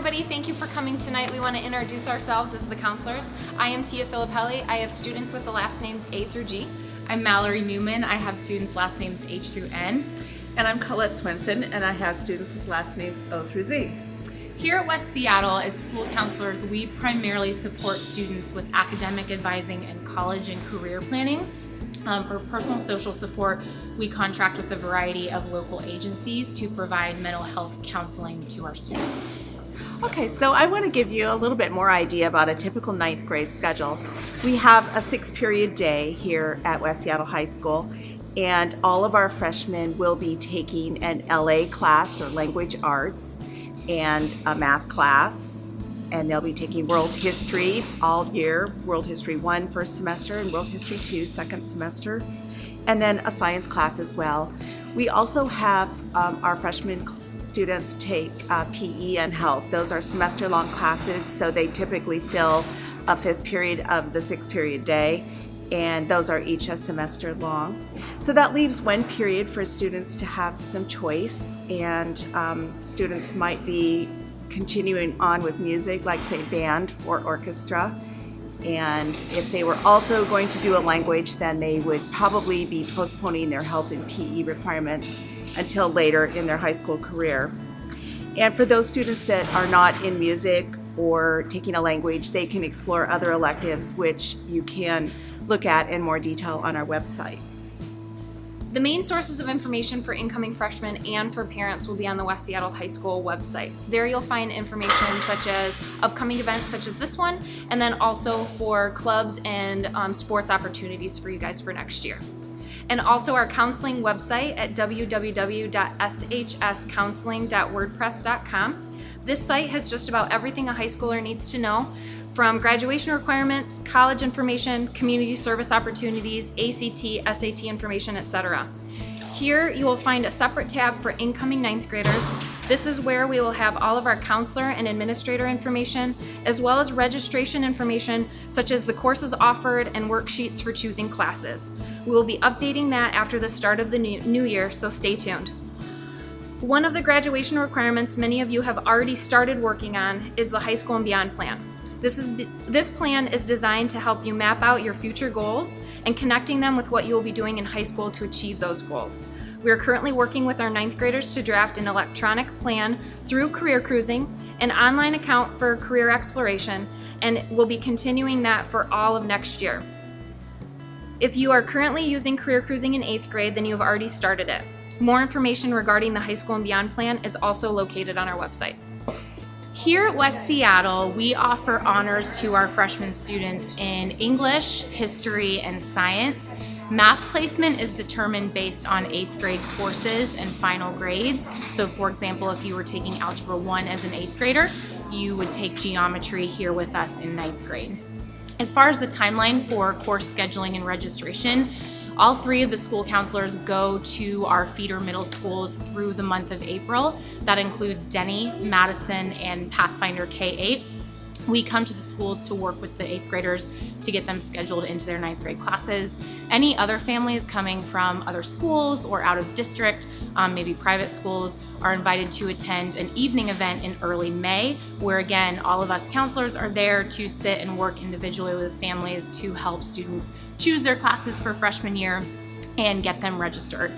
everybody, thank you for coming tonight. We want to introduce ourselves as the counselors. I am Tia Filippelli. I have students with the last names A through G. I'm Mallory Newman. I have students' last names H through N. And I'm Colette Swinson, and I have students with last names O through Z. Here at West Seattle, as school counselors, we primarily support students with academic advising and college and career planning. For personal social support, we contract with a variety of local agencies to provide mental health counseling to our students. Okay, so I want to give you a little bit more idea about a typical 9th grade schedule. We have a 6-period day here at West Seattle High School, and all of our freshmen will be taking an LA class or language arts and a math class, and they'll be taking world history all year, World History 1 first semester and World History 2 second semester, and then a science class as well. We also have our freshman students take PE and health. Those are semester-long classes, so they typically fill a 5th period of the 6-period day, and those are each a semester long. So that leaves 1 period for students to have some choice, and students might be continuing on with music, like say band or orchestra. And if they were also going to do a language, then they would probably be postponing their health and PE requirements until later in their high school career. And for those students that are not in music or taking a language, they can explore other electives, which you can look at in more detail on our website. The main sources of information for incoming freshmen and for parents will be on the West Seattle High School website. There you'll find information such as upcoming events such as this one, and then also for clubs and sports opportunities for you guys for next year. And also our counseling website at www.shscounseling.wordpress.com. This site has just about everything a high schooler needs to know, from graduation requirements, college information, community service opportunities, ACT, SAT information, etc. Here you will find a separate tab for incoming 9th graders. This is where we will have all of our counselor and administrator information, as well as registration information such as the courses offered and worksheets for choosing classes. We will be updating that after the start of the new year, so stay tuned. One of the graduation requirements many of you have already started working on is the High School and Beyond plan. This plan is designed to help you map out your future goals and connecting them with what you will be doing in high school to achieve those goals. We are currently working with our 9th graders to draft an electronic plan through Career Cruising, an online account for career exploration, and we'll be continuing that for all of next year. If you are currently using Career Cruising in 8th grade, then you have already started it. More information regarding the High School and Beyond plan is also located on our website. Here at West Seattle, we offer honors to our freshman students in English, history, and science. Math placement is determined based on 8th grade courses and final grades. So for example, if you were taking Algebra 1 as an 8th grader, you would take geometry here with us in 9th grade. As far as the timeline for course scheduling and registration, all 3 of the school counselors go to our feeder middle schools through the month of April. That includes Denny, Madison, and Pathfinder K-8. We come to the schools to work with the 8th graders to get them scheduled into their 9th grade classes. Any other families coming from other schools or out of district, maybe private schools, are invited to attend an evening event in early May, where again, all of us counselors are there to sit and work individually with families to help students choose their classes for freshman year and get them registered.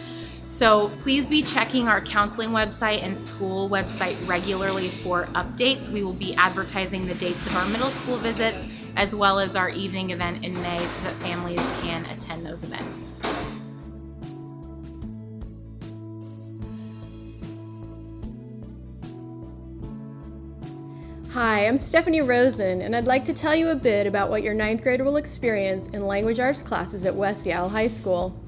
So please be checking our counseling website and school website regularly for updates. We will be advertising the dates of our middle school visits as well as our evening event in May so that families can attend those events. Hi, I'm Stephanie Rosen, and I'd like to tell you a bit about what your 9th grader will experience in language arts classes at West Seattle High School.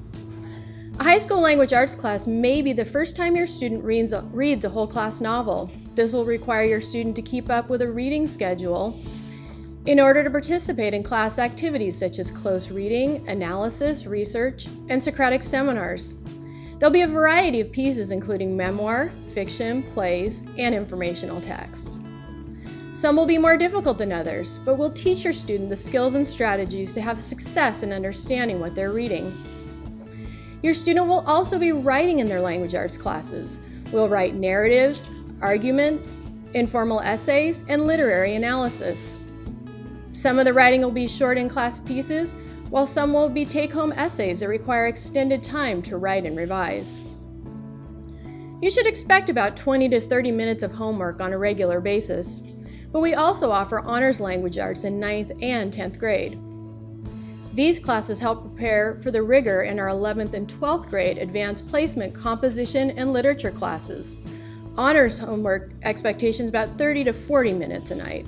A high school language arts class may be the first time your student reads a whole class novel. This will require your student to keep up with a reading schedule in order to participate in class activities such as close reading, analysis, research, and Socratic seminars. There'll be a variety of pieces including memoir, fiction, plays, and informational texts. Some will be more difficult than others, but will teach your student the skills and strategies to have success in understanding what they're reading. Your student will also be writing in their language arts classes. We'll write narratives, arguments, informal essays, and literary analysis. Some of the writing will be short in-class pieces, while some will be take-home essays that require extended time to write and revise. You should expect about 20 to 30 minutes of homework on a regular basis, but we also offer honors language arts in 9th and 10th grade. These classes help prepare for the rigor in our 11th and 12th grade advanced placement composition and literature classes. Honors homework expectations about 30 to 40 minutes a night.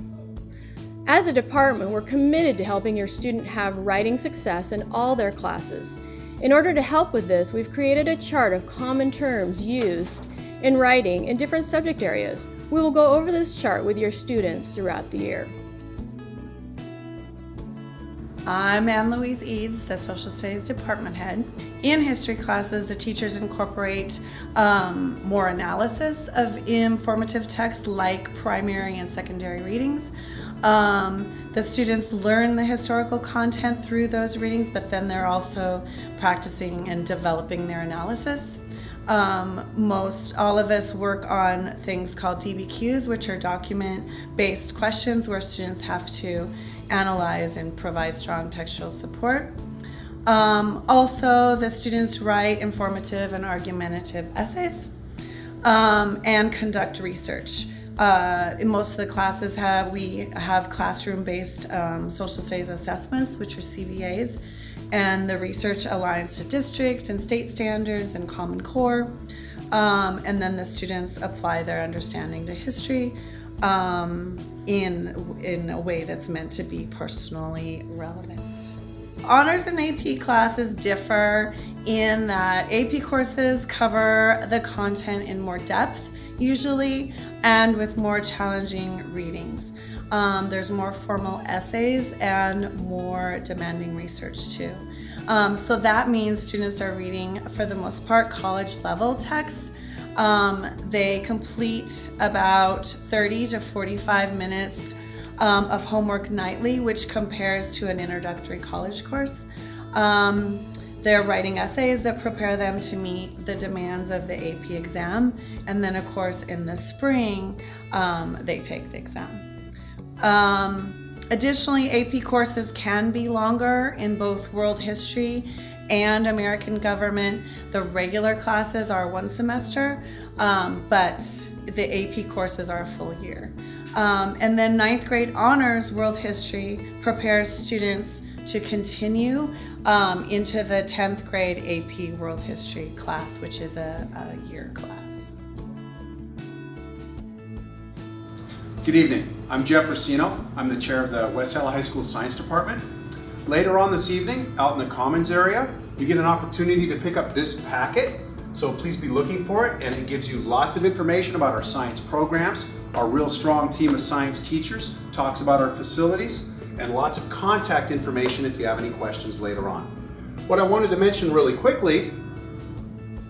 As a department, we're committed to helping your student have writing success in all their classes. In order to help with this, we've created a chart of common terms used in writing in different subject areas. We will go over this chart with your students throughout the year. I'm Ann-Louise Eads, the Social Studies Department Head. In history classes, the teachers incorporate more analysis of informative text like primary and secondary readings. The students learn the historical content through those readings, but then they're also practicing and developing their analysis. Most all of us work on things called DBQs, which are document-based questions where students have to analyze and provide strong textual support. Also, the students write informative and argumentative essays and conduct research. In most of the classes we have classroom-based social studies assessments, which are CVAs, and the research aligns to district and state standards and Common Core, and then the students apply their understanding to history in a way that's meant to be personally relevant. Honors and AP classes differ in that AP courses cover the content in more depth, usually, and with more challenging readings. There's more formal essays and more demanding research too. So that means students are reading, for the most part, college level texts. They complete about 30 to 45 minutes of homework nightly, which compares to an introductory college course. They're writing essays that prepare them to meet the demands of the AP exam, and then of course in the spring they take the exam. Additionally, AP courses can be longer in both world history and American government. The regular classes are one semester, but the AP courses are a full year. And then 9th grade honors world history prepares students to continue into the 10th grade AP world history class, which is a year class. Good evening, I'm Jeff Racino. I'm the chair of the West Seattle High School Science Department. Later on this evening, out in the Commons area, you get an opportunity to pick up this packet, so please be looking for it, and it gives you lots of information about our science programs. Our real strong team of science teachers talks about our facilities, and lots of contact information if you have any questions later on. What I wanted to mention really quickly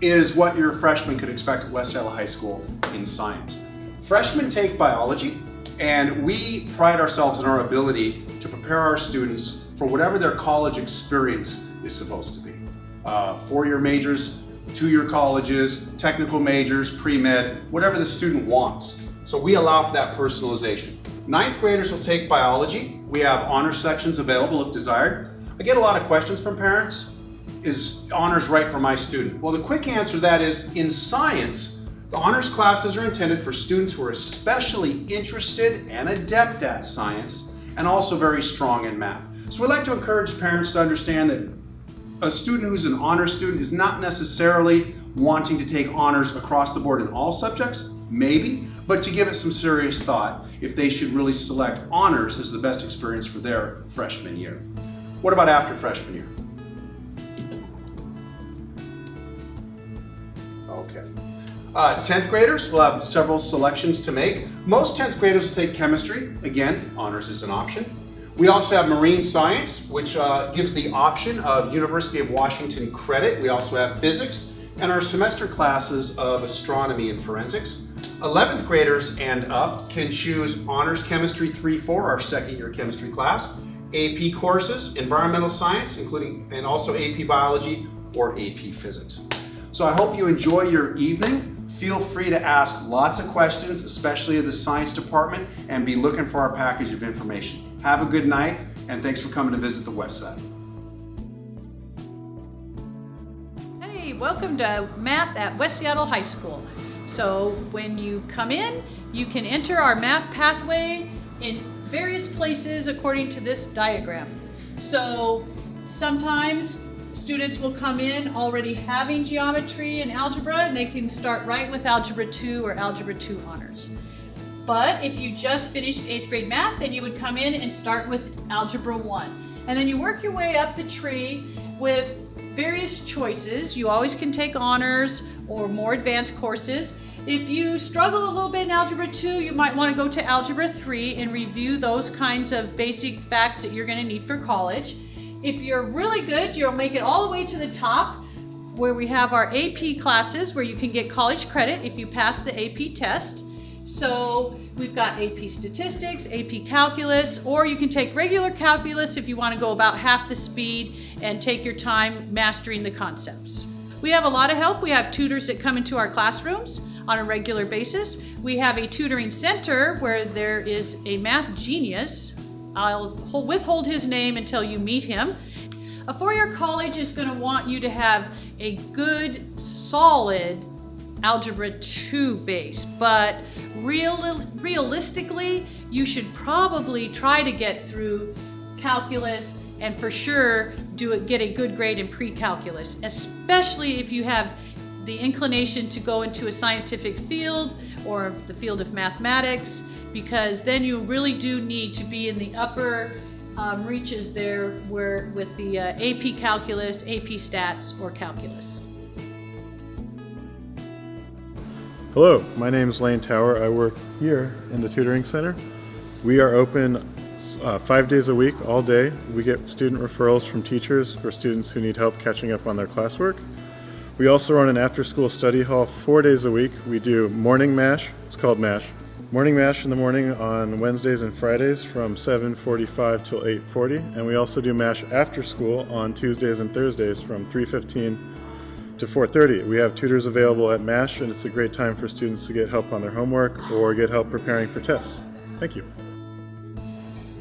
is what your freshmen could expect at West Seattle High School in science. Freshmen take biology, and we pride ourselves in our ability to prepare our students for whatever their college experience is supposed to be. 4-year majors, 2-year colleges, technical majors, pre-med, whatever the student wants. So we allow for that personalization. 9th graders will take biology. We have honor sections available if desired. I get a lot of questions from parents. Is honors right for my student? Well, the quick answer to that is, in science, the honors classes are intended for students who are especially interested and adept at science, and also very strong in math. So we like to encourage parents to understand that a student who's an honors student is not necessarily wanting to take honors across the board in all subjects, maybe, but to give it some serious thought if they should really select honors as the best experience for their freshman year. What about after freshman year? Okay. 10th graders will have several selections to make. Most 10th graders will take chemistry. Again, honors is an option. We also have marine science, which gives the option of University of Washington credit. We also have physics and our semester classes of astronomy and forensics. 11th graders and up can choose honors chemistry 3-4, our second year chemistry class, AP courses, environmental science, including and also AP biology or AP physics. So I hope you enjoy your evening. Feel free to ask lots of questions, especially of the science department, and be looking for our package of information. Have a good night, and thanks for coming to visit the West Side. Hey, welcome to Math at West Seattle High School. So when you come in, you can enter our math pathway in various places according to this diagram. So sometimes students will come in already having geometry and algebra, and they can start right with Algebra 2 or Algebra 2 honors. But if you just finished 8th grade math, then you would come in and start with Algebra 1. And then you work your way up the tree with various choices. You always can take honors or more advanced courses. If you struggle a little bit in Algebra 2, you might want to go to Algebra 3 and review those kinds of basic facts that you're going to need for college. If you're really good, you'll make it all the way to the top where we have our AP classes where you can get college credit if you pass the AP test. So we've got AP Statistics, AP Calculus, or you can take regular calculus if you want to go about half the speed and take your time mastering the concepts. We have a lot of help. We have tutors that come into our classrooms on a regular basis. We have a tutoring center where there is a math genius. I'll withhold his name until you meet him. A four-year college is going to want you to have a good, solid Algebra 2 base, but realistically, you should probably try to get through calculus and for sure get a good grade in pre-calculus, especially if you have the inclination to go into a scientific field or the field of mathematics, because then you really do need to be in the upper reaches there with the AP Calculus, AP Stats, or Calculus. Hello, my name is Lane Tower. I work here in the tutoring center. We are open 5 days a week, all day. We get student referrals from teachers for students who need help catching up on their classwork. We also run an after-school study hall 4 days a week. We do morning MASH, it's called MASH. Morning MASH in the morning on Wednesdays and Fridays from 7:45 till 8:40. And we also do MASH after school on Tuesdays and Thursdays from 3:15 to 4:30. We have tutors available at MASH, and it's a great time for students to get help on their homework or get help preparing for tests. Thank you.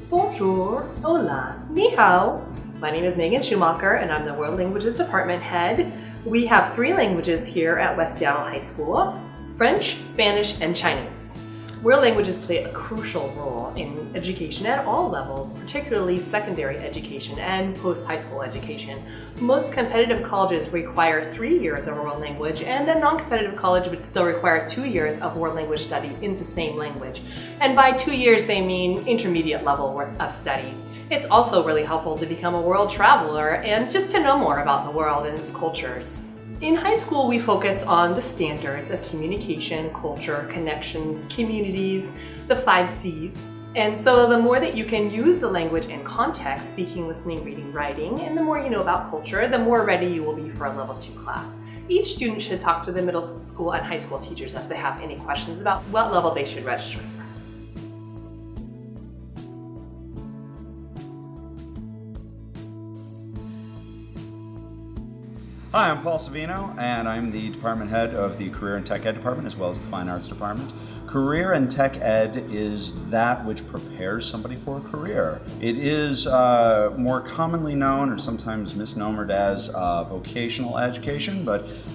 Bonjour, hola, ni hao. My name is Megan Schumacher, and I'm the World Languages Department Head. We have 3 languages here at West Seattle High School: French, Spanish, and Chinese. World languages play a crucial role in education at all levels, particularly secondary education and post-high school education. Most competitive colleges require 3 years of world language, and a non-competitive college would still require 2 years of world language study in the same language. And by 2 years, they mean intermediate level of study. It's also really helpful to become a world traveler and just to know more about the world and its cultures. In high school, we focus on the standards of communication, culture, connections, communities, the 5 C's. And so the more that you can use the language in context, speaking, listening, reading, writing, and the more you know about culture, the more ready you will be for a level 2 class. Each student should talk to the middle school and high school teachers if they have any questions about what level they should register for. Hi, I'm Paul Savino, and I'm the department head of the Career and Tech Ed department as well as the Fine Arts department. Career and Tech Ed is that which prepares somebody for a career. It is more commonly known or sometimes misnomered as vocational education,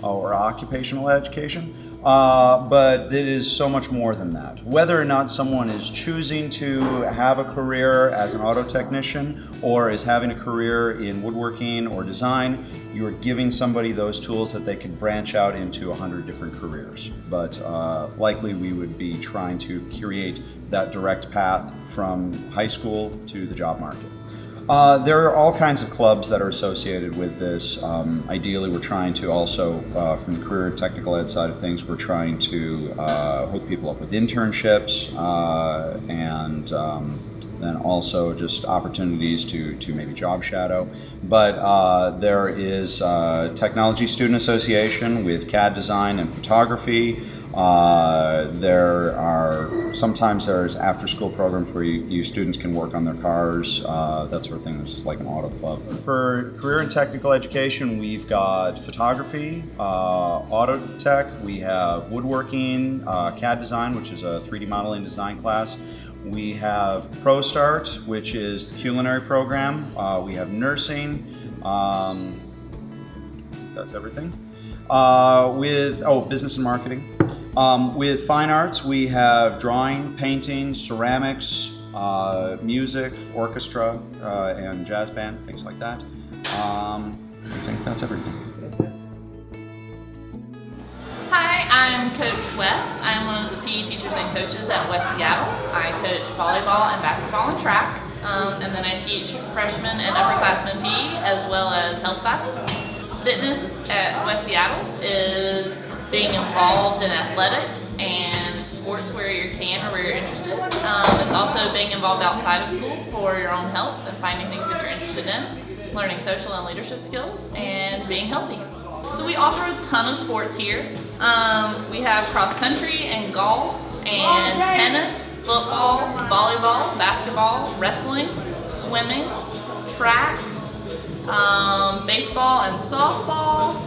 or occupational education. But it is so much more than that. Whether or not someone is choosing to have a career as an auto technician or is having a career in woodworking or design, you are giving somebody those tools that they can branch out into 100 different careers. But likely we would be trying to create that direct path from high school to the job market. There are all kinds of clubs that are associated with this. Ideally, we're trying to also, from the career and technical ed side of things, we're trying to hook people up with internships and then also just opportunities to maybe job shadow. But there is Technology Student Association with CAD design and photography. Sometimes there's after-school programs where you students can work on their cars, that sort of thing. There's like an auto club. For career and technical education, we've got photography, auto tech, we have woodworking, CAD design, which is a 3D modeling design class. We have ProStart, which is the culinary program. We have nursing. That's everything. Business and marketing. With fine arts, we have drawing, painting, ceramics, music, orchestra, and jazz band, things like that. I think that's everything. Hi, I'm Coach West. I'm one of the PE teachers and coaches at West Seattle. I coach volleyball and basketball and track, and then I teach freshmen and upperclassmen PE as well as health classes. Fitness at West Seattle is being involved in athletics and sports where you can or where you're interested. It's also being involved outside of school for your own health and finding things that you're interested in, learning social and leadership skills, and being healthy. So we offer a ton of sports here. We have cross country and golf and tennis, football, volleyball, basketball, wrestling, swimming, track, baseball and softball,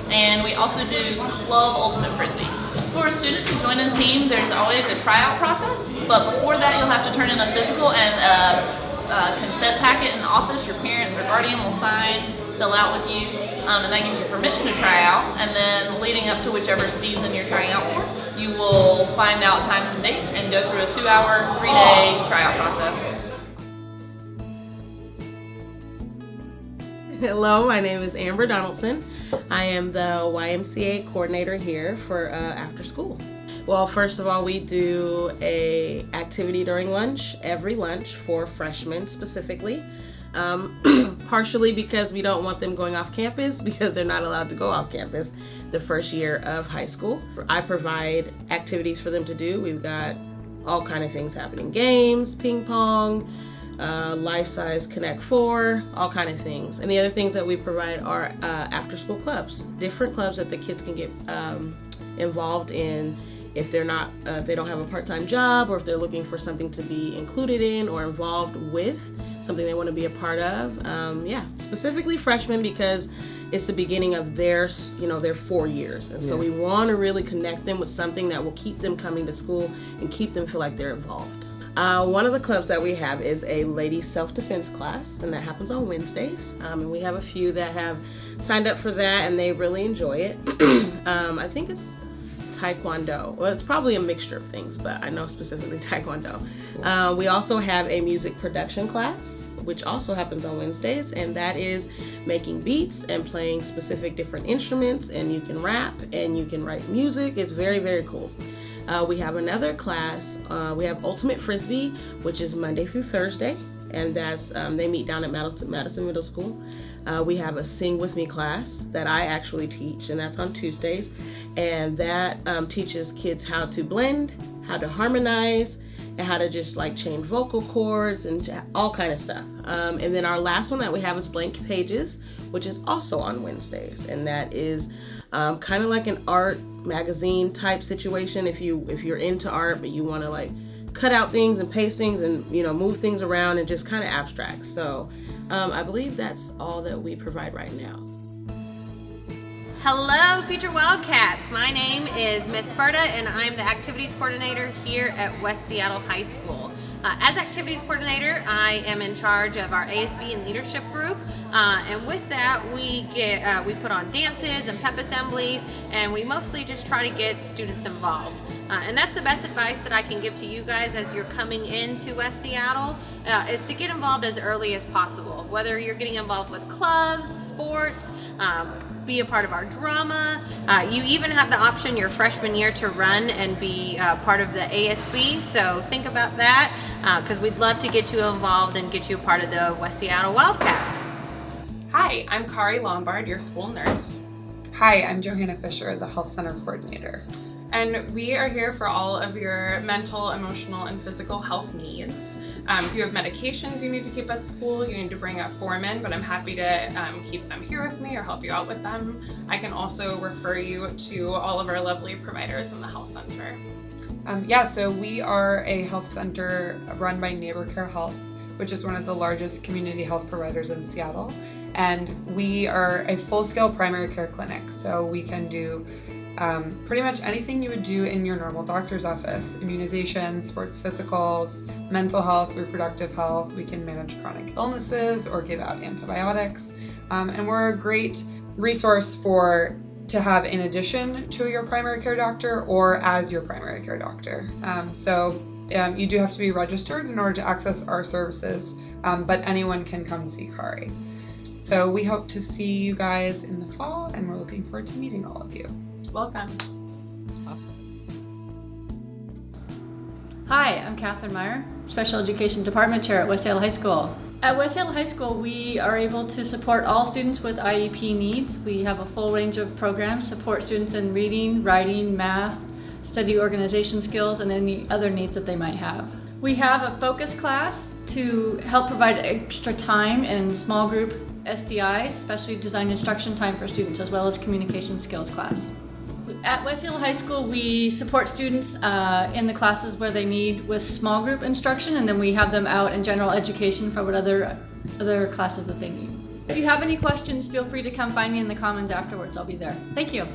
and we also do club ultimate frisbee. For a student to join a team, there's always a tryout process, but before that you'll have to turn in a physical and a consent packet in the office. Your parent or guardian will sign, fill out with you, and that gives you permission to try out. And then leading up to whichever season you're trying out for, you will find out times and dates and go through a 2-hour, 3-day tryout process. Hello, my name is Amber Donaldson. I am the YMCA coordinator here for after school. Well, first of all, we do a activity during lunch, every lunch for freshmen specifically. Partially because we don't want them going off campus because they're not allowed to go off campus the first year of high school. I provide activities for them to do. We've got all kind of things happening, games, ping pong, life-size Connect 4, all kind of things. And the other things that we provide are after-school clubs, different clubs that the kids can get involved in if they're not, if they don't have a part-time job, or if they're looking for something to be included in or involved with, something they want to be a part of. Yeah, specifically freshmen because it's the beginning of their 4 years, and so we want to really connect them with something that will keep them coming to school and keep them feel like they're involved. One of the clubs that we have is a ladies self-defense class, and that happens on Wednesdays. And we have a few that have signed up for that, and they really enjoy it. I think it's Taekwondo. Well, it's probably a mixture of things, but I know specifically Taekwondo. We also have a music production class, which also happens on Wednesdays, and that is making beats and playing specific different instruments, and you can rap and you can write music. It's very, very cool. We have another class, we have Ultimate Frisbee, which is Monday through Thursday, and that's, they meet down at Madison Middle School. We have a Sing With Me class that I actually teach, and that's on Tuesdays, and that teaches kids how to blend, how to harmonize, and how to just like change vocal cords and all kind of stuff. And then our last one that we have is Blank Pages, which is also on Wednesdays, and that is kind of like an art magazine type situation. If you're into art but you want to like cut out things and paste things and move things around and just kind of abstract. So I believe that's all that we provide right now. Hello, Future Wildcats. My name is Miss Ferda, and I'm the activities coordinator here at West Seattle High School. As activities coordinator, I am in charge of our ASB and leadership group, and with that we put on dances and pep assemblies, and we mostly just try to get students involved. And that's the best advice that I can give to you guys as you're coming into West Seattle, is to get involved as early as possible. Whether you're getting involved with clubs, sports, be a part of our drama. You even have the option your freshman year to run and be part of the ASB, so think about that, because we'd love to get you involved and get you a part of the West Seattle Wildcats. Hi, I'm Kari Lombard, your school nurse. Hi, I'm Johanna Fisher, the Health Center Coordinator. And we are here for all of your mental, emotional, and physical health needs. If you have medications you need to keep at school, you need to bring a form in, but I'm happy to keep them here with me or help you out with them. I can also refer you to all of our lovely providers in the health center. So we are a health center run by Neighbor Care Health, which is one of the largest community health providers in Seattle. And we are a full-scale primary care clinic, so we can do pretty much anything you would do in your normal doctor's office. Immunizations, sports physicals, mental health, reproductive health. We can manage chronic illnesses or give out antibiotics. And we're a great resource to have in addition to your primary care doctor or as your primary care doctor. You do have to be registered in order to access our services, but anyone can come see Kari. So we hope to see you guys in the fall, and we're looking forward to meeting all of you. Welcome. Hi, I'm Catherine Meyer, Special Education Department Chair at West Seattle High School. At West Seattle High School, we are able to support all students with IEP needs. We have a full range of programs, support students in reading, writing, math, study organization skills, and any other needs that they might have. We have a focus class to help provide extra time in small group SDI, specially designed instruction time for students, as well as communication skills class. At West Seattle High School, we support students in the classes where they need with small group instruction, and then we have them out in general education for what other classes that they need. If you have any questions, feel free to come find me in the Commons afterwards. I'll be there. Thank you.